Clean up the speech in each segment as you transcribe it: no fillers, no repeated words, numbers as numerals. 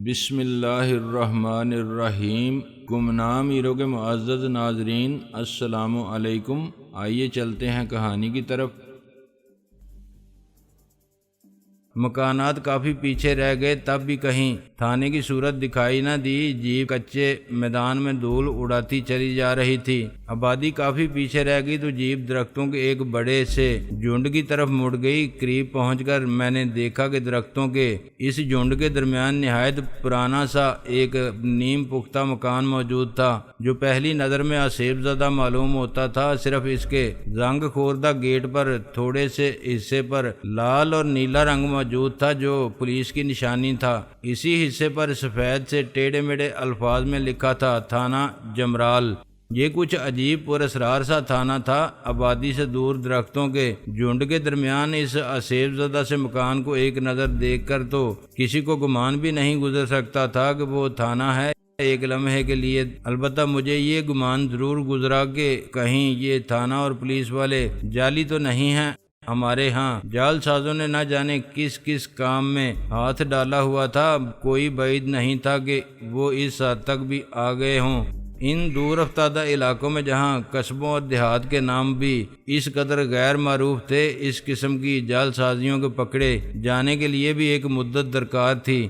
بسم اللہ الرحمن الرحیم۔ گمنام ہیرو کے معزز ناظرین، السلام علیکم۔ آئیے چلتے ہیں کہانی کی طرف۔ مکانات کافی پیچھے رہ گئے، تب بھی کہیں تھانے کی صورت دکھائی نہ دی۔ جیپ کچے میدان میں دھول اڑاتی چلی جا رہی تھی۔ آبادی کافی پیچھے رہ گئی تو جیپ درختوں کے ایک بڑے سے جھنڈ کی طرف مڑ گئی۔ قریب پہنچ کر میں نے دیکھا کہ درختوں کے اس جھنڈ کے درمیان نہایت پرانا سا ایک نیم پختہ مکان موجود تھا، جو پہلی نظر میں آسیب زدہ معلوم ہوتا تھا۔ صرف اس کے زنگ خوردہ گیٹ پر تھوڑے سے حصے پر لال اور نیلا رنگ موجود تھا، جو پولیس کی نشانی تھا۔ اسی حصے پر سفید سے ٹیڑھے میڑھے الفاظ میں لکھا تھا، تھانہ جمرال۔ یہ کچھ عجیب پراسرار سا تھانہ تھا۔ آبادی سے دور درختوں کے جھنڈ کے درمیان اس آسیب زدہ سے مکان کو ایک نظر دیکھ کر تو کسی کو گمان بھی نہیں گزر سکتا تھا کہ وہ تھانہ ہے۔ ایک لمحے کے لیے البتہ مجھے یہ گمان ضرور گزرا کہ کہیں یہ تھانہ اور پولیس والے جعلی تو نہیں ہیں۔ ہمارے ہاں جعل سازوں نے نہ جانے کس کس کام میں ہاتھ ڈالا ہوا تھا۔ کوئی بعید نہیں تھا کہ وہ اس حد تک بھی آ گئے ہوں۔ ان دور افتادہ علاقوں میں جہاں قصبوں اور دیہات کے نام بھی اس قدر غیر معروف تھے، اس قسم کی جعل سازیوں کے پکڑے جانے کے لیے بھی ایک مدت درکار تھی۔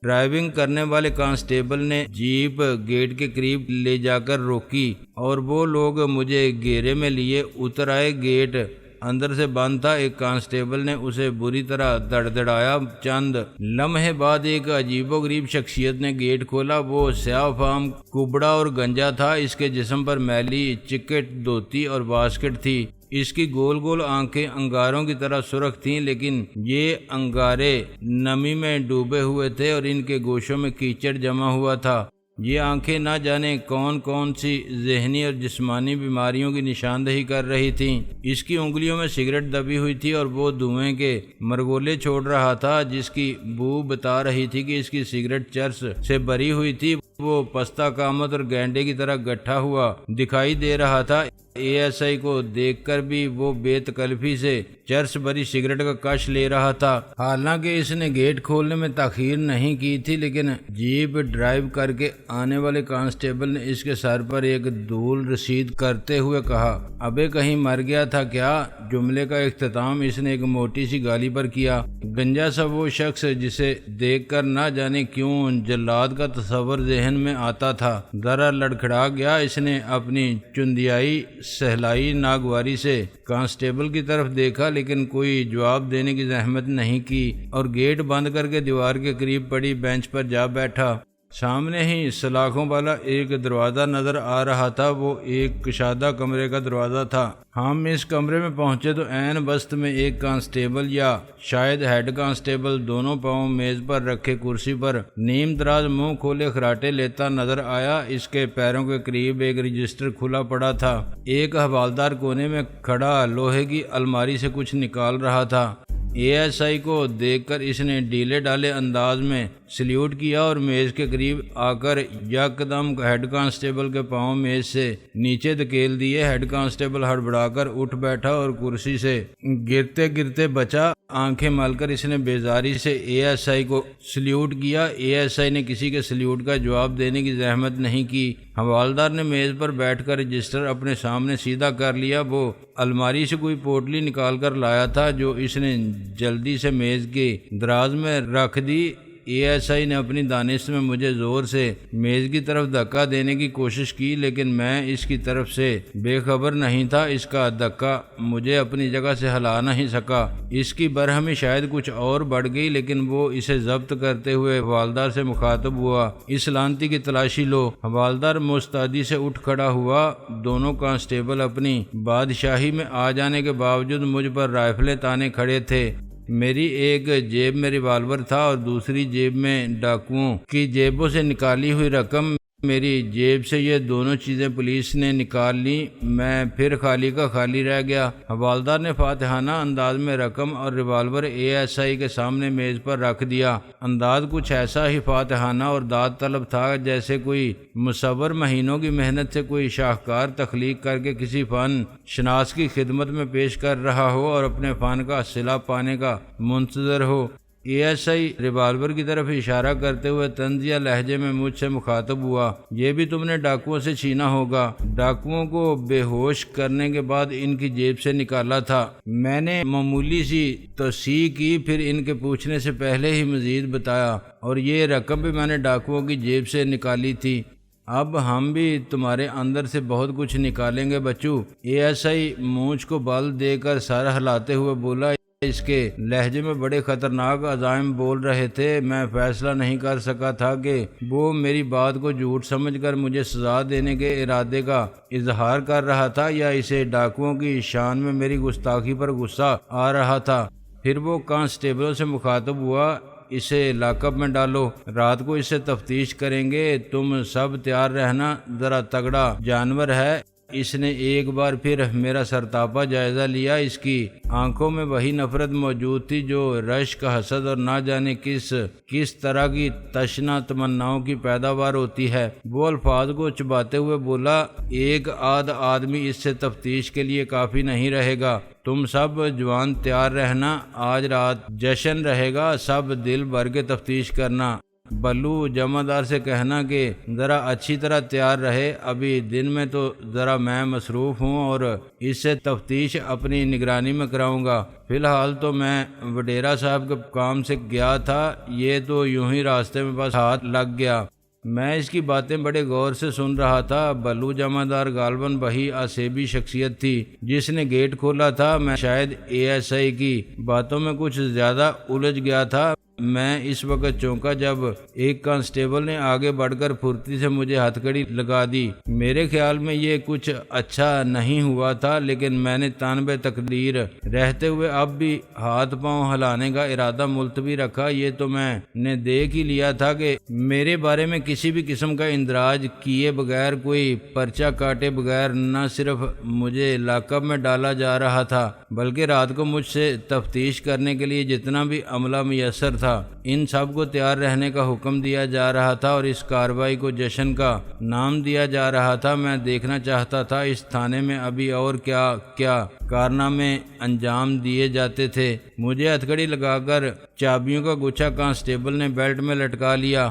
ڈرائیونگ کرنے والے کانسٹیبل نے جیپ گیٹ کے قریب لے جا کر روکی اور وہ لوگ مجھے گھیرے میں لیے اتر آئے۔ گیٹ اندر سے بند تھا۔ ایک کانسٹیبل نے اسے بری طرح دڑدڑایا۔ چند لمحے بعد ایک عجیب و غریب شخصیت نے گیٹ کھولا۔ وہ سیاہ فام، کبڑا اور گنجا تھا۔ اس کے جسم پر میلی چکٹ دھوتی اور واسکٹ تھی۔ اس کی گول گول آنکھیں انگاروں کی طرح سرخ تھیں، لیکن یہ انگارے نمی میں ڈوبے ہوئے تھے اور ان کے گوشوں میں کیچڑ جمع ہوا تھا۔ یہ آنکھیں نہ جانے کون کون سی ذہنی اور جسمانی بیماریوں کی نشاندہی کر رہی تھیں۔ اس کی انگلیوں میں سگریٹ دبی ہوئی تھی اور وہ دھوئیں کے مرگولے چھوڑ رہا تھا، جس کی بو بتا رہی تھی کہ اس کی سگریٹ چرس سے بھری ہوئی تھی۔ وہ پستہ قامت اور گینڈے کی طرح گٹھا ہوا دکھائی دے رہا تھا۔ اے ایس آئی کو دیکھ کر بھی وہ بے تکلفی سے چرس بھری سگریٹ کا کش لے رہا تھا۔ حالانکہ اس نے گیٹ کھولنے میں تاخیر نہیں کی تھی، لیکن جیپ ڈرائیو کر کے آنے والے کانسٹیبل نے اس کے سر پر ایک دھول رسید کرتے ہوئے کہا، ابے کہیں مر گیا تھا کیا؟ جملے کا اختتام اس نے ایک موٹی سی گالی پر کیا۔ گنجا سا وہ شخص جسے دیکھ کر نہ جانے کیوں جلاد کا تصور ذہن میں آتا تھا، ذرا لڑکھڑا گیا۔ اس نے اپنی چندیائی سہلائی ناگواری سے کانسٹیبل کی طرف دیکھا، لیکن کوئی جواب دینے کی زحمت نہیں کی اور گیٹ بند کر کے دیوار کے قریب پڑی بینچ پر جا بیٹھا۔ سامنے ہی سلاخوں والا ایک دروازہ نظر آ رہا تھا۔ وہ ایک کشادہ کمرے کا دروازہ تھا۔ ہم اس کمرے میں پہنچے تو عین بست میں ایک کانسٹیبل یا شاید ہیڈ کانسٹیبل دونوں پاؤں میز پر رکھے کرسی پر نیم دراز منہ کھولے خراٹے لیتا نظر آیا۔ اس کے پیروں کے قریب ایک رجسٹر کھلا پڑا تھا۔ ایک حوالدار کونے میں کھڑا لوہے کی الماری سے کچھ نکال رہا تھا۔ اے ایس آئی کو دیکھ کر اس نے ڈھیلے ڈالے انداز میں سلیوٹ کیا اور میز کے قریب آ کر یکدم ہیڈ کانسٹیبل کے پاؤں میز سے نیچے دھکیل دیے۔ ہیڈ کانسٹیبل ہڑبڑا کر اٹھ بیٹھا اور کرسی سے گرتے گرتے بچا۔ آنکھیں مل کر اس نے بیزاری سے اے ایس آئی کو سلیوٹ کیا۔ اے ایس آئی نے کسی کے سلیوٹ کا جواب دینے کی زحمت نہیں کی۔ حوالدار نے میز پر بیٹھ کر رجسٹر اپنے سامنے سیدھا کر لیا۔ وہ الماری سے کوئی پوٹلی نکال کر لایا تھا، جو اس نے جلدی سے میز کے دراز میں رکھ دی۔ اے ایس آئی نے اپنی دانش میں مجھے زور سے میز کی طرف دھکا دینے کی کوشش کی، لیکن میں اس کی طرف سے بے خبر نہیں تھا۔ اس کا دھکا مجھے اپنی جگہ سے ہلا نہیں سکا۔ اس کی برہمی شاید کچھ اور بڑھ گئی، لیکن وہ اسے ضبط کرتے ہوئے حوالدار سے مخاطب ہوا، اس لانتی کی تلاشی لو۔ حوالدار مستعدی سے اٹھ کھڑا ہوا۔ دونوں کانسٹیبل اپنی بادشاہی میں آ جانے کے باوجود مجھ پر رائفلیں تانے کھڑے تھے۔ میری ایک جیب میں ریوالور تھا اور دوسری جیب میں ڈاکوؤں کی جیبوں سے نکالی ہوئی رقم۔ میری جیب سے یہ دونوں چیزیں پولیس نے نکال لیں۔ میں پھر خالی کا خالی رہ گیا۔ حوالدار نے فاتحانہ انداز میں رقم اور ریوالور اے ایس آئی کے سامنے میز پر رکھ دیا۔ انداز کچھ ایسا ہی فاتحانہ اور داد طلب تھا جیسے کوئی مصور مہینوں کی محنت سے کوئی شاہکار تخلیق کر کے کسی فن شناس کی خدمت میں پیش کر رہا ہو اور اپنے فن کا صلہ پانے کا منتظر ہو۔ ASI ریوالور کی طرف اشارہ کرتے ہوئے طنزیہ لہجے میں مجھ سے مخاطب ہوا، یہ بھی تم نے ڈاکوؤں سے چھینا ہوگا؟ ڈاکوؤں کو بے ہوش کرنے کے بعد ان کی جیب سے نکالا تھا۔ میں نے معمولی سی توضیح کی، پھر ان کے پوچھنے سے پہلے ہی مزید بتایا، اور یہ رقم بھی میں نے ڈاکوؤں کی جیب سے نکالی تھی۔ اب ہم بھی تمہارے اندر سے بہت کچھ نکالیں گے بچو۔ ASI مونچھ کو بل دے کر سر ہلاتے ہوئے بولا۔ اس کے لہجے میں بڑے خطرناک عزائم بول رہے تھے۔ میں فیصلہ نہیں کر سکا تھا کہ وہ میری بات کو جھوٹ سمجھ کر مجھے سزا دینے کے ارادے کا اظہار کر رہا تھا یا اسے ڈاکوؤں کی شان میں میری گستاخی پر غصہ آ رہا تھا۔ پھر وہ کانسٹیبلوں سے مخاطب ہوا، اسے لاک اپ میں ڈالو، رات کو اس سے تفتیش کریں گے، تم سب تیار رہنا، ذرا تگڑا جانور ہے۔ اس نے ایک بار پھر میرا سرتاپا جائزہ لیا۔ اس کی آنکھوں میں وہی نفرت موجود تھی جو رشک، حسد اور نہ جانے کس طرح کی تشنہ تمناؤں کی پیداوار ہوتی ہے۔ وہ الفاظ کو چباتے ہوئے بولا، ایک آدھ آدمی اس سے تفتیش کے لیے کافی نہیں رہے گا، تم سب جوان تیار رہنا، آج رات جشن رہے گا، سب دل بھر کے تفتیش کرنا۔ بلو جمعدار سے کہنا کہ ذرا اچھی طرح تیار رہے، ابھی دن میں تو ذرا میں مصروف ہوں اور اس سے تفتیش اپنی نگرانی میں کراؤں گا، فی الحال تو میں وڈیرا صاحب کے کام سے گیا تھا، یہ تو یوں ہی راستے میں بس ہاتھ لگ گیا۔ میں اس کی باتیں بڑے غور سے سن رہا تھا۔ بلو جمعدار غالباً وہی آسیبی شخصیت تھی جس نے گیٹ کھولا تھا۔ میں شاید ASI کی باتوں میں کچھ زیادہ الجھ گیا تھا۔ میں اس وقت چونکا جب ایک کانسٹیبل نے آگے بڑھ کر پھرتی سے مجھے ہتھکڑی لگا دی۔ میرے خیال میں یہ کچھ اچھا نہیں ہوا تھا، لیکن میں نے تانبے تقدیر رہتے ہوئے اب بھی ہاتھ پاؤں ہلانے کا ارادہ ملتوی رکھا۔ یہ تو میں نے دیکھ ہی لیا تھا کہ میرے بارے میں کسی بھی قسم کا اندراج کیے بغیر، کوئی پرچہ کاٹے بغیر نہ صرف مجھے لاک اپ میں ڈالا جا رہا تھا بلکہ رات کو مجھ سے تفتیش کرنے کے لیے جتنا بھی عملہ میسر تھا ان سب کو تیار رہنے کا حکم دیا جا رہا تھا، اور اس کارروائی کو جشن کا نام دیا جا رہا تھا۔ میں دیکھنا چاہتا تھا اس تھانے میں ابھی اور کیا کیا کارنامے انجام دیے جاتے تھے۔ مجھے ہتھکڑی لگا کر چابیوں کا گچھا کانسٹیبل نے بیلٹ میں لٹکا لیا۔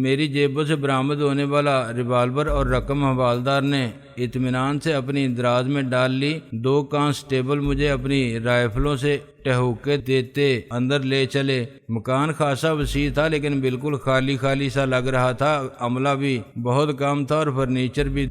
میری جیبوں سے برآمد ہونے والا ریوالور اور رقم حوالدار نے اطمینان سے اپنی دراز میں ڈال لی۔ دو کانسٹیبل مجھے اپنی رائفلوں سے ٹہوکے دیتے اندر لے چلے۔ مکان خاصا وسیع تھا لیکن بالکل خالی خالی سا لگ رہا تھا۔ عملہ بھی بہت کم تھا اور فرنیچر بھی۔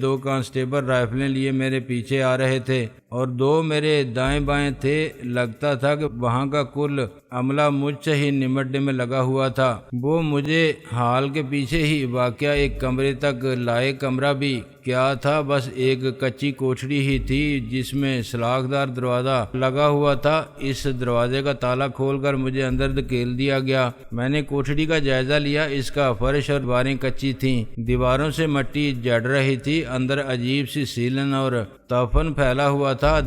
دو کانسٹیبل رائفلیں لیے میرے پیچھے آ رہے تھے اور دو میرے دائیں بائیں تھے۔ لگتا تھا کہ وہاں کا کل عملہ مجھ سے ہی نمٹنے میں لگا ہوا تھا۔ وہ مجھے ہال کے پیچھے ہی واقع ایک کمرے تک لائے۔ کمرہ بھی کیا تھا، بس ایک کچی کوٹھڑی ہی تھی جس میں سلاخ دار دروازہ لگا ہوا تھا۔ اس دروازے کا تالا کھول کر مجھے اندر دھکیل دیا گیا۔ میں نے کوٹھڑی کا جائزہ لیا۔ اس کا فرش اور دیواریں کچی تھیں، دیواروں سے مٹی جڑ رہی تھی۔ اندر عجیب سی سیلن اور تعفن پھیلا ہوا تھا۔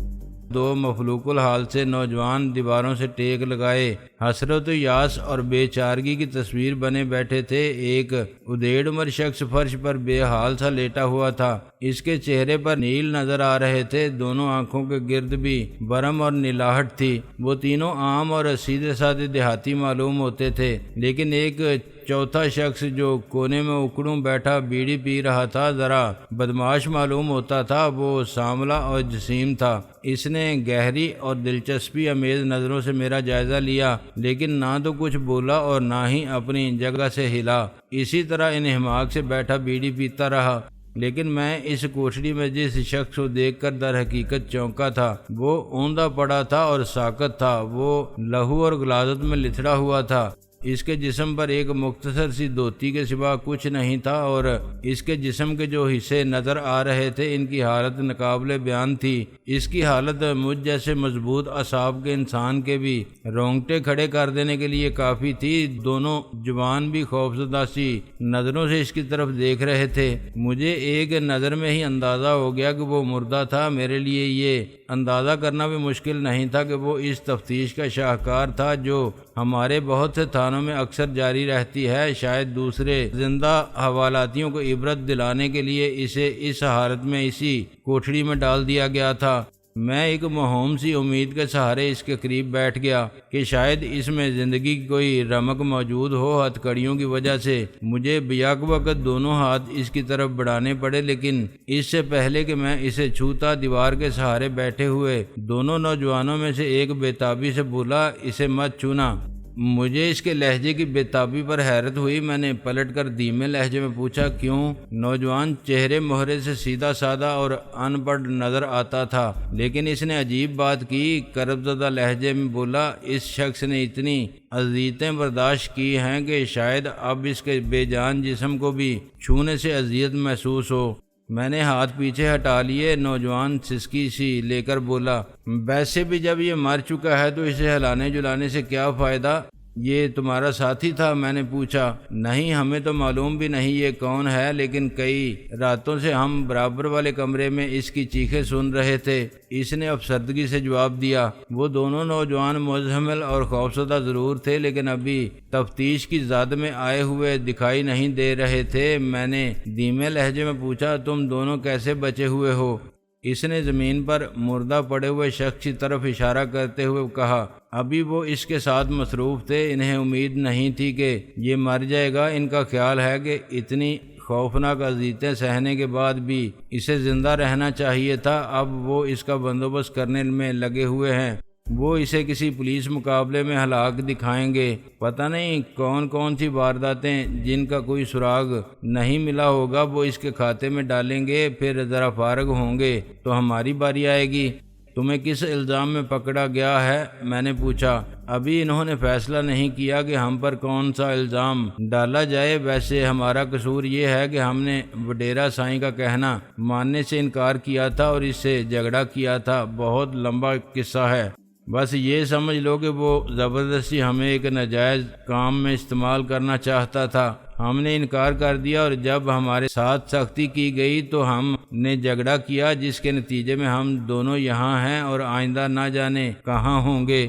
دو مفلوق الحال سے نوجوان دیواروں سے ٹیک لگائے حسرت و یاس اور بے چارگی کی تصویر بنے بیٹھے تھے۔ ایک ادھیڑ عمر شخص فرش پر بے حال سا لیٹا ہوا تھا۔ اس کے چہرے پر نیل نظر آ رہے تھے، دونوں آنکھوں کے گرد بھی برم اور نلاہٹ تھی۔ وہ تینوں عام اور سیدھے سادے دیہاتی معلوم ہوتے تھے، لیکن ایک چوتھا شخص جو کونے میں اکڑوں بیٹھا بیڑی پی رہا تھا ذرا بدمعاش معلوم ہوتا تھا۔ وہ سانولا اور جسیم تھا۔ اس نے گہری اور دلچسپی امیز نظروں سے میرا جائزہ لیا، لیکن نہ تو کچھ بولا اور نہ ہی اپنی جگہ سے ہلا۔ اسی طرح انہماک سے بیٹھا بیڑی پیتا رہا۔ لیکن میں اس کوٹھڑی میں جس شخص کو دیکھ کر در حقیقت چونکا تھا وہ اوندا پڑا تھا اور ساکت تھا۔ وہ لہو اور غلاظت میں لتھڑا ہوا تھا۔ اس کے جسم پر ایک مختصر سی دھوتی کے سوا کچھ نہیں تھا اور اس کے جسم کے جو حصے نظر آ رہے تھے ان کی حالت ناقابل بیان تھی۔ اس کی حالت مجھ جیسے مضبوط اعصاب کے انسان کے بھی رونگٹے کھڑے کر دینے کے لیے کافی تھی۔ دونوں جوان بھی خوفزدہ سی نظروں سے اس کی طرف دیکھ رہے تھے۔ مجھے ایک نظر میں ہی اندازہ ہو گیا کہ وہ مردہ تھا۔ میرے لیے یہ اندازہ کرنا بھی مشکل نہیں تھا کہ وہ اس تفتیش کا شاہکار تھا جو ہمارے بہت سے تھانوں میں اکثر جاری رہتی ہے۔ شاید دوسرے زندہ حوالاتیوں کو عبرت دلانے کے لیے اسے اس حالت میں اسی کوٹھڑی میں ڈال دیا گیا تھا۔ میں ایک موہوم سی امید کے سہارے اس کے قریب بیٹھ گیا کہ شاید اس میں زندگی کی کوئی رمق موجود ہو۔ ہتھ کڑیوں کی وجہ سے مجھے بیک وقت دونوں ہاتھ اس کی طرف بڑھانے پڑے، لیکن اس سے پہلے کہ میں اسے چھوتا دیوار کے سہارے بیٹھے ہوئے دونوں نوجوانوں میں سے ایک بے تابی سے بولا، اسے مت چھونا۔ مجھے اس کے لہجے کی بے تابی پر حیرت ہوئی۔ میں نے پلٹ کر دھیمے لہجے میں پوچھا، کیوں؟ نوجوان چہرے مہرے سے سیدھا سادہ اور ان پڑھ نظر آتا تھا، لیکن اس نے عجیب بات کی، کرب زدہ لہجے میں بولا، اس شخص نے اتنی اذیتیں برداشت کی ہیں کہ شاید اب اس کے بے جان جسم کو بھی چھونے سے اذیت محسوس ہو۔ میں نے ہاتھ پیچھے ہٹا لیے۔ نوجوان سسکی سی لے کر بولا، ویسے بھی جب یہ مر چکا ہے تو اسے ہلانے جلانے سے کیا فائدہ؟ یہ تمہارا ساتھی تھا؟ میں نے پوچھا۔ نہیں، ہمیں تو معلوم بھی نہیں یہ کون ہے، لیکن کئی راتوں سے ہم برابر والے کمرے میں اس کی چیخیں سن رہے تھے، اس نے افسردگی سے جواب دیا۔ وہ دونوں نوجوان مزمل اور خوفزدہ ضرور تھے، لیکن ابھی تفتیش کی زد میں آئے ہوئے دکھائی نہیں دے رہے تھے۔ میں نے دھیمے لہجے میں پوچھا، تم دونوں کیسے بچے ہوئے ہو؟ اس نے زمین پر مردہ پڑے ہوئے شخص کی طرف اشارہ کرتے ہوئے کہا، ابھی وہ اس کے ساتھ مصروف تھے، انہیں امید نہیں تھی کہ یہ مر جائے گا۔ ان کا خیال ہے کہ اتنی خوفناک اذیتیں سہنے کے بعد بھی اسے زندہ رہنا چاہیے تھا۔ اب وہ اس کا بندوبست کرنے میں لگے ہوئے ہیں، وہ اسے کسی پولیس مقابلے میں ہلاک دکھائیں گے۔ پتہ نہیں کون کون سی وارداتیں جن کا کوئی سراغ نہیں ملا ہوگا وہ اس کے کھاتے میں ڈالیں گے، پھر ذرا فارغ ہوں گے تو ہماری باری آئے گی۔ تمہیں کس الزام میں پکڑا گیا ہے؟ میں نے پوچھا۔ ابھی انہوں نے فیصلہ نہیں کیا کہ ہم پر کون سا الزام ڈالا جائے۔ ویسے ہمارا قصور یہ ہے کہ ہم نے وڈیرا سائیں کا کہنا ماننے سے انکار کیا تھا اور اس سے جھگڑا کیا تھا۔ بہت لمبا قصہ ہے، بس یہ سمجھ لو کہ وہ زبردستی ہمیں ایک ناجائز کام میں استعمال کرنا چاہتا تھا۔ ہم نے انکار کر دیا اور جب ہمارے ساتھ سختی کی گئی تو ہم نے جھگڑا کیا، جس کے نتیجے میں ہم دونوں یہاں ہیں اور آئندہ نہ جانے کہاں ہوں گے۔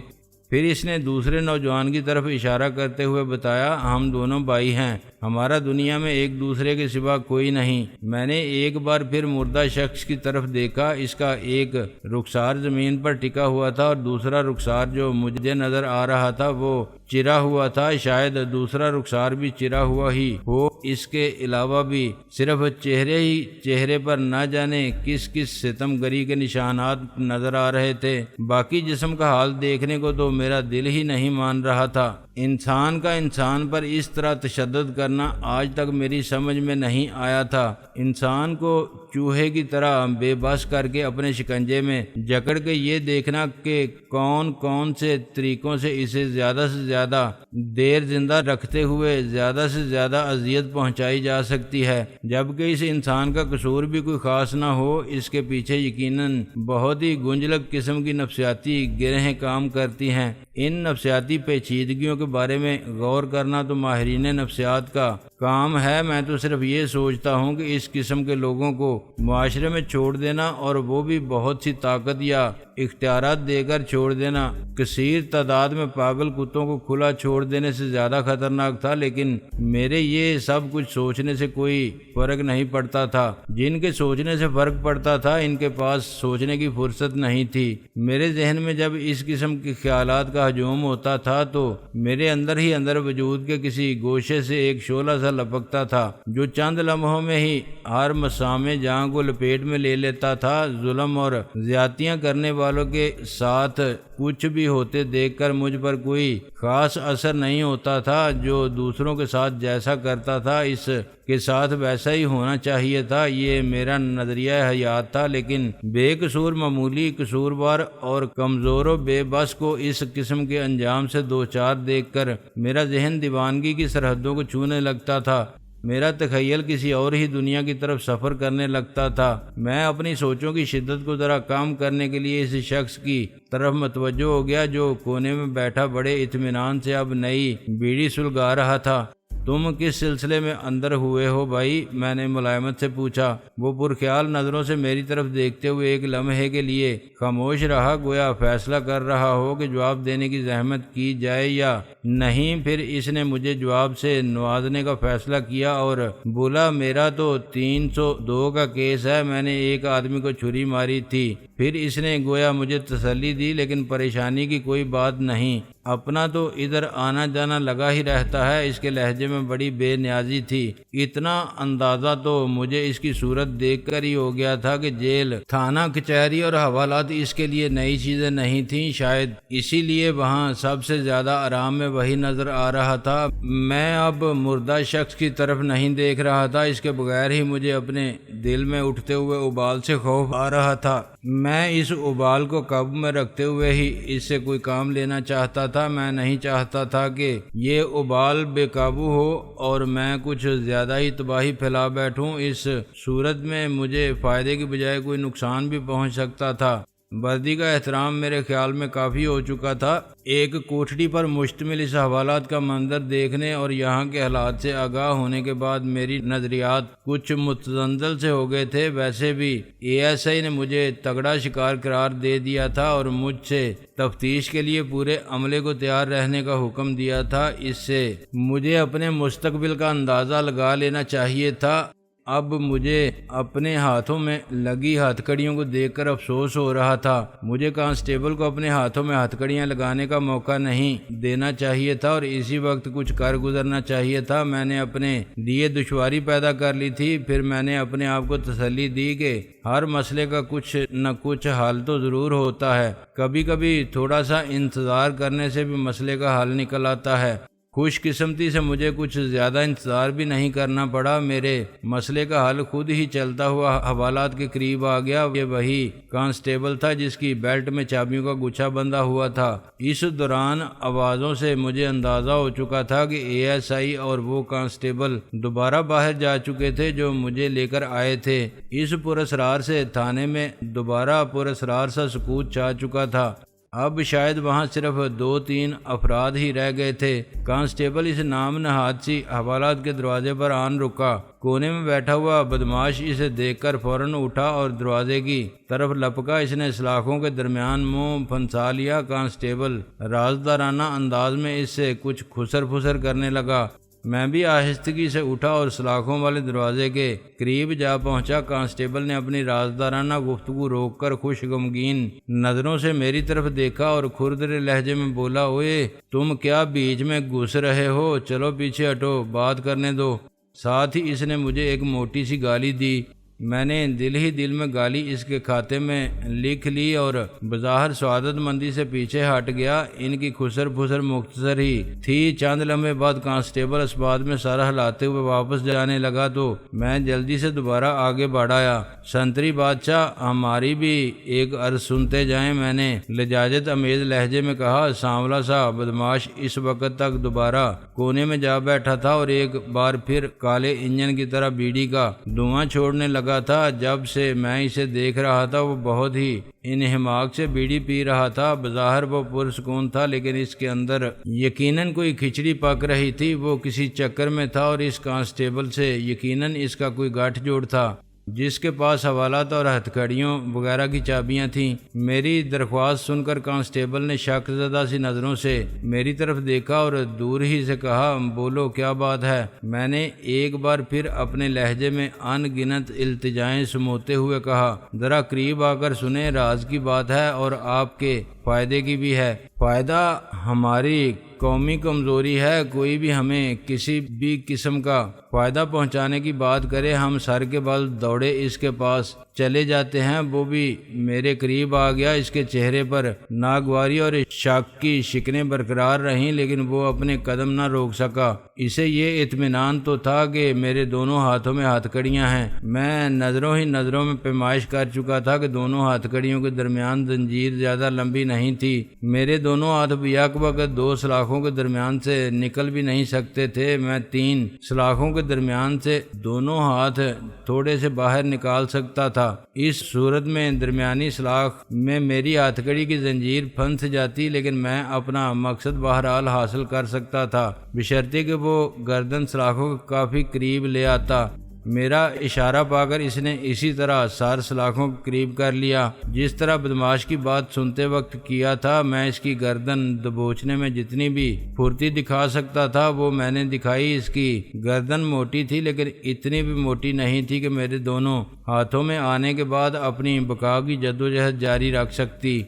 پھر اس نے دوسرے نوجوان کی طرف اشارہ کرتے ہوئے بتایا، ہم دونوں بھائی ہیں، ہمارا دنیا میں ایک دوسرے کے سوا کوئی نہیں۔ میں نے ایک بار پھر مردہ شخص کی طرف دیکھا، اس کا ایک رخسار زمین پر ٹکا ہوا تھا اور دوسرا رخسار جو مجھے نظر آ رہا تھا وہ چرا ہوا تھا۔ شاید دوسرا رخسار بھی چرا ہوا ہی ہو، اس کے علاوہ بھی صرف چہرے پر نہ جانے کس کس ستم گری کے نشانات نظر آ رہے تھے۔ باقی جسم کا حال دیکھنے کو تو میرا دل ہی نہیں مان رہا تھا۔ انسان کا انسان پر اس طرح تشدد کرنا آج تک میری سمجھ میں نہیں آیا تھا۔ انسان کو چوہے کی طرح بے بس کر کے اپنے شکنجے میں جکڑ کے یہ دیکھنا کہ کون سے طریقوں سے اسے زیادہ سے زیادہ دیر زندہ رکھتے ہوئے زیادہ سے زیادہ اذیت پہنچائی جا سکتی ہے، جبکہ اس انسان کا قصور بھی کوئی خاص نہ ہو۔ اس کے پیچھے یقیناً بہت ہی گنجلک قسم کی نفسیاتی گرہیں کام کرتی ہیں۔ ان نفسیاتی پیچیدگیوں کے بارے میں غور کرنا تو ماہرین نفسیات کا کام ہے۔ میں تو صرف یہ سوچتا ہوں کہ اس قسم کے لوگوں کو معاشرے میں چھوڑ دینا، اور وہ بھی بہت سی طاقت یا اختیارات دے کر چھوڑ دینا، کثیر تعداد میں پاگل کتوں کو کھلا چھوڑ دینے سے زیادہ خطرناک تھا۔ لیکن میرے یہ سب کچھ سوچنے سے کوئی فرق نہیں پڑتا تھا۔ جن کے سوچنے سے فرق پڑتا تھا ان کے پاس سوچنے کی فرصت نہیں تھی۔ میرے ذہن میں جب اس قسم کے خیالات کا ہجوم ہوتا تھا تو میرے اندر ہی اندر وجود کے کسی گوشے سے ایک شعلہ سا لپکتا تھا، جو چند لمحوں میں ہی ہر مسامع جہاں کو لپیٹ میں لے لیتا تھا۔ ظلم اور زیادتیاں کرنے والوں کے ساتھ کچھ بھی ہوتے دیکھ کر مجھ پر کوئی خاص اثر نہیں ہوتا تھا۔ جو دوسروں کے ساتھ جیسا کرتا تھا اس کے ساتھ ویسا ہی ہونا چاہیے تھا، یہ میرا نظریہ حیات تھا۔ لیکن بے قصور معمولی قصوروار اور کمزور و بے بس کو اس قسم کے انجام سے دوچار دیکھ کر میرا ذہن دیوانگی کی سرحدوں کو چھونے لگتا تھا۔ میرا تخیل کسی اور ہی دنیا کی طرف سفر کرنے لگتا تھا۔ میں اپنی سوچوں کی شدت کو ذرا کم کرنے کے لیے اس شخص کی طرف متوجہ ہو گیا جو کونے میں بیٹھا بڑے اطمینان سے اب نئی بیڑی سلگا رہا تھا۔ تم کس سلسلے میں اندر ہوئے ہو بھائی؟ میں نے ملائمت سے پوچھا۔ وہ پرخیال نظروں سے میری طرف دیکھتے ہوئے ایک لمحے کے لیے خاموش رہا، گویا فیصلہ کر رہا ہو کہ جواب دینے کی زحمت کی جائے یا نہیں۔ پھر اس نے مجھے جواب سے نوازنے کا فیصلہ کیا اور بولا، میرا تو 302 کا کیس ہے، میں نے ایک آدمی کو چھری ماری تھی۔ پھر اس نے گویا مجھے تسلی دی، لیکن پریشانی کی کوئی بات نہیں، اپنا تو ادھر آنا جانا لگا ہی رہتا ہے۔ اس کے لہجے میں بڑی بے نیازی تھی۔ اتنا اندازہ تو مجھے اس کی صورت دیکھ کر ہی ہو گیا تھا کہ جیل، تھانہ کچہری اور حوالات اس کے لیے نئی چیزیں نہیں تھیں، شاید اسی لیے وہاں سب سے زیادہ آرام میں وہی نظر آ رہا تھا۔ میں اب مردہ شخص کی طرف نہیں دیکھ رہا تھا، اس کے بغیر ہی مجھے اپنے دل میں اٹھتے ہوئے ابال سے خوف آ رہا تھا۔ میں اس ابال کو قابو میں رکھتے ہوئے ہی اس سے کوئی کام لینا چاہتا تھا۔ میں نہیں چاہتا تھا کہ یہ ابال بے قابو ہو اور میں کچھ زیادہ ہی تباہی پھیلا بیٹھوں۔ اس صورت میں مجھے فائدے کی بجائے کوئی نقصان بھی پہنچ سکتا تھا۔ وردی کا احترام میرے خیال میں کافی ہو چکا تھا۔ ایک کوٹھڑی پر مشتمل اس حوالات کا منظر دیکھنے اور یہاں کے حالات سے آگاہ ہونے کے بعد میری نظریات کچھ متزلزل سے ہو گئے تھے۔ ویسے بھی ASI نے مجھے تگڑا شکار قرار دے دیا تھا اور مجھ سے تفتیش کے لیے پورے عملے کو تیار رہنے کا حکم دیا تھا۔ اس سے مجھے اپنے مستقبل کا اندازہ لگا لینا چاہیے تھا۔ اب مجھے اپنے ہاتھوں میں لگی ہتھ کڑیوں کو دیکھ کر افسوس ہو رہا تھا۔ مجھے کانسٹیبل کو اپنے ہاتھوں میں ہتھ کڑیاں لگانے کا موقع نہیں دینا چاہیے تھا اور اسی وقت کچھ کر گزرنا چاہیے تھا۔ میں نے اپنے لیے دشواری پیدا کر لی تھی۔ پھر میں نے اپنے آپ کو تسلی دی کہ ہر مسئلے کا کچھ نہ کچھ حل تو ضرور ہوتا ہے۔ کبھی کبھی تھوڑا سا انتظار کرنے سے بھی مسئلے کا حل نکل آتا ہے۔ خوش قسمتی سے مجھے کچھ زیادہ انتظار بھی نہیں کرنا پڑا۔ میرے مسئلے کا حل خود ہی چلتا ہوا حوالات کے قریب آ گیا۔ یہ وہی کانسٹیبل تھا جس کی بیلٹ میں چابیوں کا گچھا بندھا ہوا تھا۔ اس دوران آوازوں سے مجھے اندازہ ہو چکا تھا کہ ASI اور وہ کانسٹیبل دوبارہ باہر جا چکے تھے جو مجھے لے کر آئے تھے۔ اس پراسرار سے تھانے میں دوبارہ پراسرار سا سکوت چھا چکا تھا۔ اب شاید وہاں صرف 2-3 افراد ہی رہ گئے تھے۔ کانسٹیبل اس نام نہاد سی حوالات کے دروازے پر آن رکا۔ کونے میں بیٹھا ہوا بدماش اسے دیکھ کر فوراً اٹھا اور دروازے کی طرف لپکا۔ اس نے سلاخوں کے درمیان منہ پھنسا لیا۔ کانسٹیبل رازدارانہ انداز میں اس سے کچھ خسر پھسر کرنے لگا۔ میں بھی آہستگی سے اٹھا اور سلاخوں والے دروازے کے قریب جا پہنچا۔ کانسٹیبل نے اپنی رازدارانہ گفتگو روک کر خوش غمگین نظروں سے میری طرف دیکھا اور کھردرے لہجے میں بولا، اوئے تم کیا بیچ میں گھس رہے ہو؟ چلو پیچھے ہٹو، بات کرنے دو۔ ساتھ ہی اس نے مجھے ایک موٹی سی گالی دی۔ میں نے دل ہی دل میں گالی اس کے کھاتے میں لکھ لی اور بظاہر سعادت مندی سے پیچھے ہٹ گیا۔ ان کی خسر پھسر مختصر ہی تھی۔ چند لمحے بعد کانسٹیبل اس بات میں سر ہلاتے ہوئے واپس جانے لگا تو میں جلدی سے دوبارہ آگے بڑھایا۔ سنتری بادشاہ، ہماری بھی ایک عرض سنتے جائیں، میں نے لجاجت امیز لہجے میں کہا۔ سانولا سا بدماش اس وقت تک دوبارہ کونے میں جا بیٹھا تھا اور ایک بار پھر کالے انجن کی طرح بیڑی کا دھواں چھوڑنے لگا تھا۔ جب سے میں اسے دیکھ رہا تھا وہ بہت ہی انہماک سے بیڑی پی رہا تھا۔ بظاہر وہ پرسکون تھا لیکن اس کے اندر یقیناً کوئی کھچڑی پک رہی تھی۔ وہ کسی چکر میں تھا اور اس کانسٹیبل سے یقیناً اس کا کوئی گٹھ جوڑ تھا جس کے پاس حوالات اور ہتھ کڑیوں وغیرہ کی چابیاں تھیں۔ میری درخواست سن کر کانسٹیبل نے شک زدہ سی نظروں سے میری طرف دیکھا اور دور ہی سے کہا، بولو کیا بات ہے؟ میں نے ایک بار پھر اپنے لہجے میں ان گنت التجائیں سموتے ہوئے کہا، ذرا قریب آ کر سنیں، راز کی بات ہے اور آپ کے فائدے کی بھی ہے۔ فائدہ ہماری قومی کمزوری ہے۔ کوئی بھی ہمیں کسی بھی قسم کا فائدہ پہنچانے کی بات کرے، ہم سر کے بل دوڑے اس کے پاس چلے جاتے ہیں۔ وہ بھی میرے قریب آ گیا۔ اس کے چہرے پر ناگواری اور شک کی شکنیں برقرار رہیں لیکن وہ اپنے قدم نہ روک سکا۔ اسے یہ اطمینان تو تھا کہ میرے دونوں ہاتھوں میں ہتھ کڑیاں ہیں۔ میں نظروں ہی نظروں میں پیمائش کر چکا تھا کہ دونوں ہتھ کڑیوں کے درمیان زنجیر زیادہ لمبی نہیں تھی۔ میرے دونوں ہاتھ بیک وقت 2 سلاخوں کے درمیان سے نکل بھی نہیں سکتے تھے۔ میں 3 سلاخوں کے درمیان سے دونوں ہاتھ تھوڑے سے باہر نکال سکتا تھا۔ تھا۔ اس صورت میں درمیانی سلاخ میں میری ہتھکڑی کی زنجیر پھنس جاتی، لیکن میں اپنا مقصد بہرحال حاصل کر سکتا تھا، بشرطے کہ وہ گردن سلاخوں کے کافی قریب لے آتا۔ میرا اشارہ پا کر اس نے اسی طرح سر سلاخوں کے قریب کر لیا، جس طرح بدماش کی بات سنتے وقت کیا تھا۔ میں اس کی گردن دبوچنے میں جتنی بھی پھرتی دکھا سکتا تھا وہ میں نے دکھائی۔ اس کی گردن موٹی تھی، لیکن اتنی بھی موٹی نہیں تھی کہ میرے دونوں ہاتھوں میں آنے کے بعد اپنی بقا کی جدوجہد جاری رکھ سکتی۔